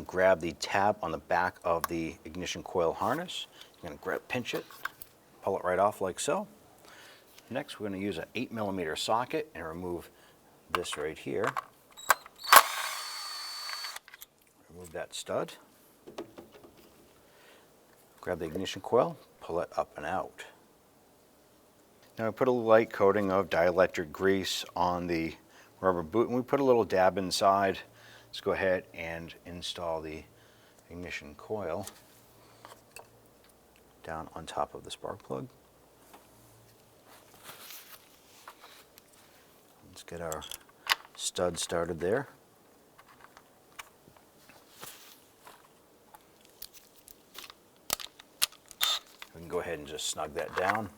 grab the tab on the back of the ignition coil harness. You're going to pinch it, pull it right off like so. Next, we're going to use an 8mm socket and remove this right here. Remove that stud. Grab the ignition coil, pull it up and out. Now I put a light coating of dielectric grease on the rubber boot, and we put a little dab inside. Let's go ahead and install the ignition coil down on top of the spark plug. Let's get our stud started there. We can go ahead and just snug that down.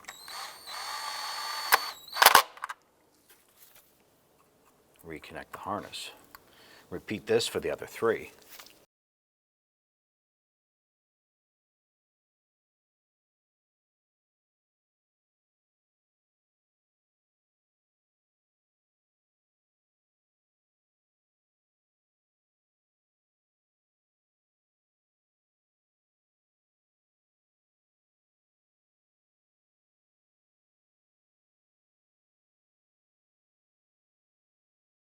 Reconnect the harness. Repeat this for the other three.